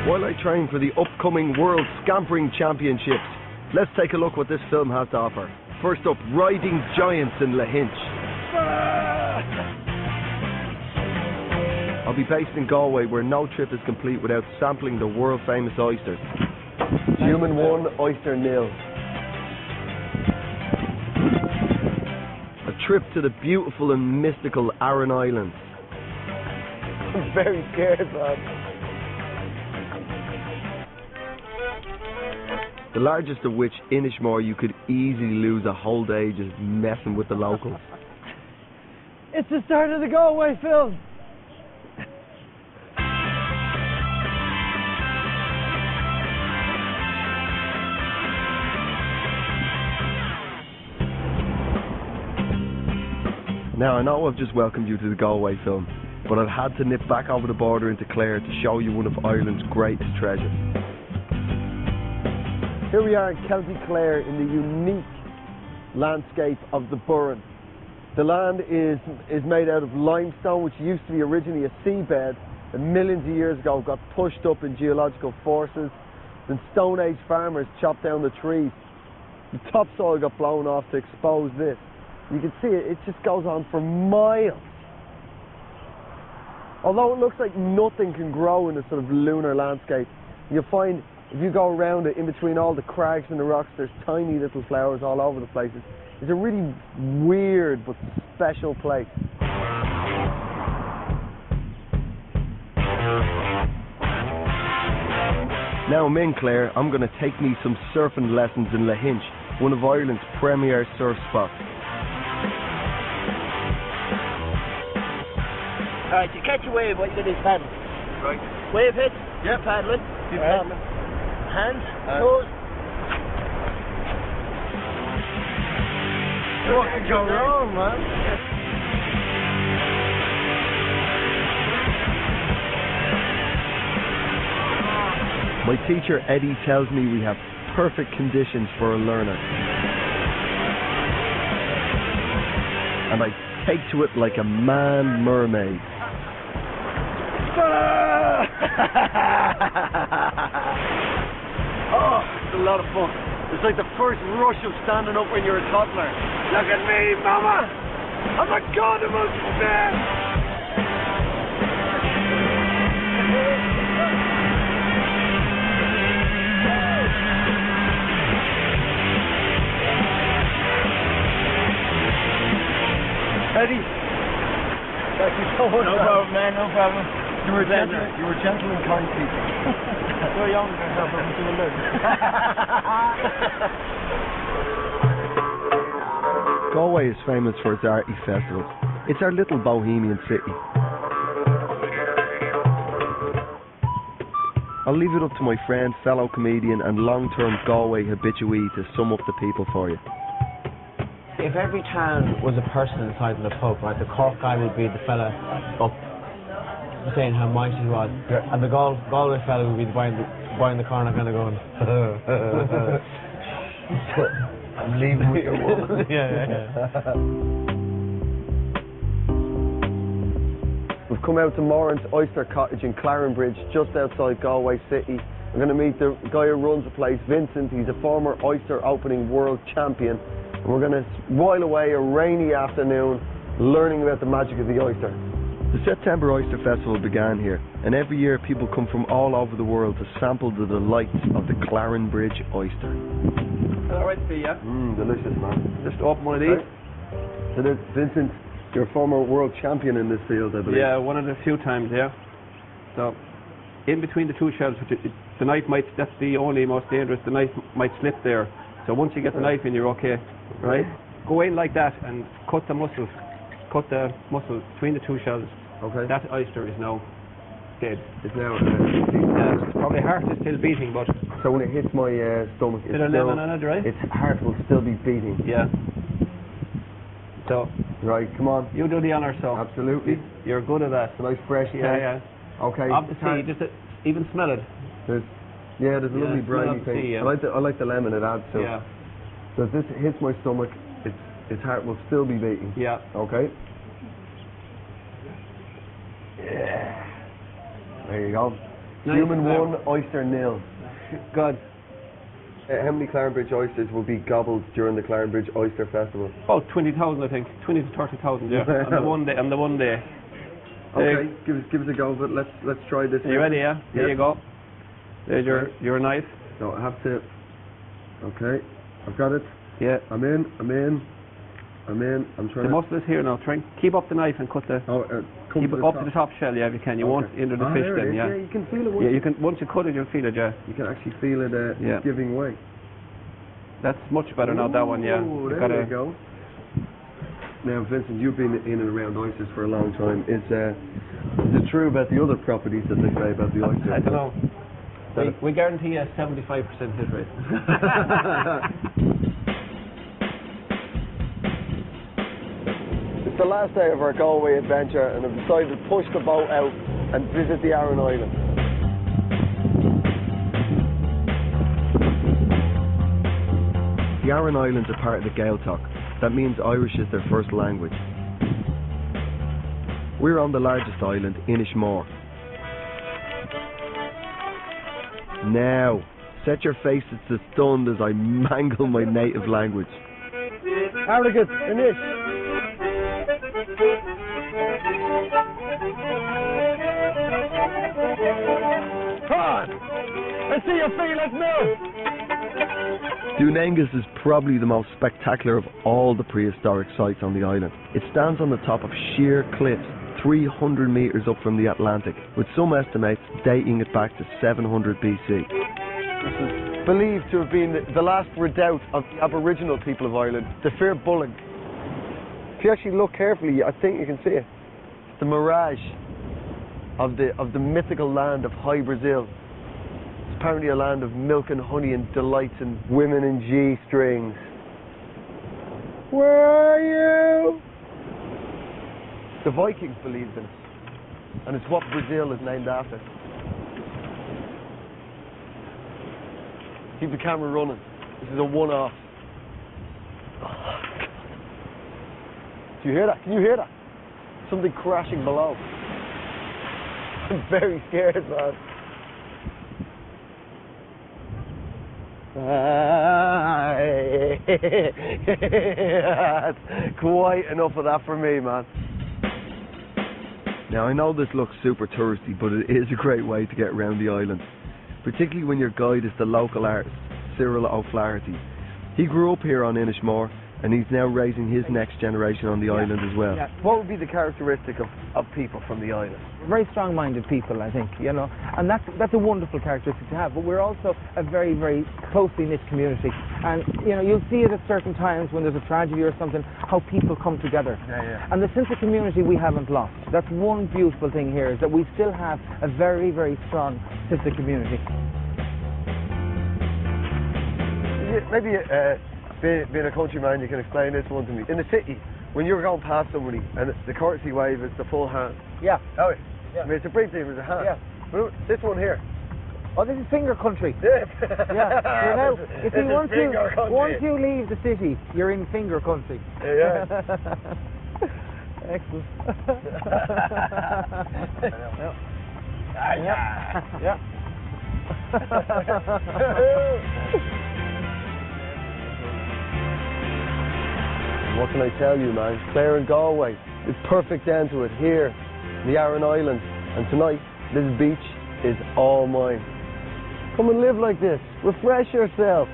while I train for the upcoming World Scampering Championships. Let's take a look what this film has to offer. First up, riding giants in Lahinch. I'll be based in Galway, where no trip is complete without sampling the world famous oysters. Human 1, oyster 0. A trip to the beautiful and mystical Aran Islands. I'm very scared, man. The largest of which, Inishmore, you could easily lose a whole day just messing with the locals. It's the start of the Galway film. Now, I know I've just welcomed you to the Galway film, but I've had to nip back over the border into Clare to show you one of Ireland's greatest treasures. Here we are in County Clare in the unique landscape of the Burren. The land is made out of limestone, which used to be originally a seabed, and millions of years ago got pushed up in geological forces. Then Stone Age farmers chopped down the trees. The topsoil got blown off to expose this. You can see it just goes on for miles. Although it looks like nothing can grow in this sort of lunar landscape, you'll find if you go around it, in between all the crags and the rocks, there's tiny little flowers all over the place. It's a really weird but special place. Now I'm in Clare, I'm going to take me some surfing lessons in Lahinch, one of Ireland's premier surf spots. Alright, to catch a wave, what you do is paddle. Right. Wave hit, Yep. paddling. Keep Right. paddling. Hands, toes. What could go wrong, man? My teacher Eddie tells me we have perfect conditions for a learner. And I take to it like a man mermaid. Oh, it's a lot of fun. It's like the first rush of standing up when you're a toddler. Look at me, mama! I'm a god amongst men! Eddie, thank you so much. No problem, man, no problem. You were gentle and kind people. You're young, there's no problem to do. Galway is famous for its arty festivals. It's our little bohemian city. I'll leave it up to my friend, fellow comedian and long-term Galway habituee to sum up the people for you. If every town was a person inside in the pub, right, the Cork guy would be the fella up saying how mighty he was, and the Galway fella would be the boy in the corner kind of going, I'm leaving with your woman. Yeah. We've come out to Moran's Oyster Cottage in Clarenbridge, just outside Galway City. We're going to meet the guy who runs the place, Vincent. He's a former oyster opening world champion. And we're going to while away a rainy afternoon learning about the magic of the oyster. The September Oyster Festival began here, and every year people come from all over the world to sample the delights of the Clarenbridge oyster. Alright, see ya. Delicious, man. Just open one of these. So Vincent, you're a former world champion in this field, I believe. Yeah, one of the few times, yeah. So, in between the two shells, the knife might, that's the only most dangerous, the knife might slip there. So once you get the knife in, you're okay, right? Go in like that and cut the muscle between the two shells. Okay. That oyster is now dead. It's now It's probably heart is still beating, but so when it hits my stomach, bit of lemon on it, right? its heart will still be beating. Yeah. So, Right, come on. you do the honour, so. Absolutely. You're good at that. It's a nice fresh Yeah, egg. yeah. Okay. Of the sea, just even smell it. There's a lovely smell briny of the thing. sea, yeah. I like the lemon it adds to it. Yeah. So if this hits my stomach, its heart will still be beating. Yeah. Okay. Yeah. There you go. Nice. Human 1, oyster 0. God. How many Clarenbridge oysters will be gobbled during the Clarenbridge Oyster Festival? About 20,000, I think. 20 to 30,000, yeah. on the one day. Okay, give us a go, but let's try this. Are you ready, yeah? Here you go. There's your knife. So I have to. Okay, I've got it. Yeah. I'm in. I'm trying The muscle is here now. Try and keep up the knife and cut the. Keep it up to the top shell, yeah, if you can. You won't injure the fish then, yeah. Yeah, you can feel it. Yeah, you can. Once you cut it, you'll feel it, yeah. You can actually feel it giving way. That's much better now. That one, yeah. There you go. Now, Vincent, you've been in and around oysters for a long time. Is it true about the other properties that they say about the oyster? I don't know. We guarantee a 75% hit rate. It's the last day of our Galway adventure, and I've decided to push the boat out and visit the Aran Islands. The Aran Islands are part of the Gaeltacht. That means Irish is their first language. We're on the largest island, Inishmore. Now, set your faces to stunned as I mangle my native language. Arrogant, Inish. Come on! I see your feelings now! Dunangus is probably the most spectacular of all the prehistoric sites on the island. It stands on the top of sheer cliffs 300 metres up from the Atlantic, with some estimates dating it back to 700 BC. This is believed to have been the last redoubt of the Aboriginal people of Ireland, the Fair Bulling. If you actually look carefully, I think you can see it. It's the mirage of the mythical land of High Brazil. It's apparently a land of milk and honey and delights and women in G-strings. Where are you? The Vikings believed in it, and it's what Brazil is named after. Keep the camera running. This is a one-off. Do you hear that? Can you hear that? Something crashing below. I'm very scared, man. Quite enough of that for me, man. Now, I know this looks super touristy, but it is a great way to get around the island, particularly when your guide is the local artist, Cyril O'Flaherty. He grew up here on Inishmore, and he's now raising his next generation on the island as well. Yeah. What would be the characteristic of people from the island? Very strong-minded people, I think, you know, and that's a wonderful characteristic to have. But we're also a very, very closely knit community, and you know, you'll see it at certain times when there's a tragedy or something, how people come together. Yeah. And the sense of community we haven't lost. That's one beautiful thing here, is that we still have a very, very strong sense of community. Maybe being a countryman, you can explain this one to me. In the city, when you're going past somebody and the courtesy wave is the full hand. Yeah. Oh, Yeah. I mean, it's a big thing, it's a hand. Yeah. But this one here. Oh, this is finger country. Yeah. Yeah. You know, you see, once you leave the city, you're in finger country. Yeah. Excellent. Yeah. What can I tell you, man? Clare and Galway is perfect down to it here, the Aran Islands. And tonight, this beach is all mine. Come and live like this. Refresh yourself.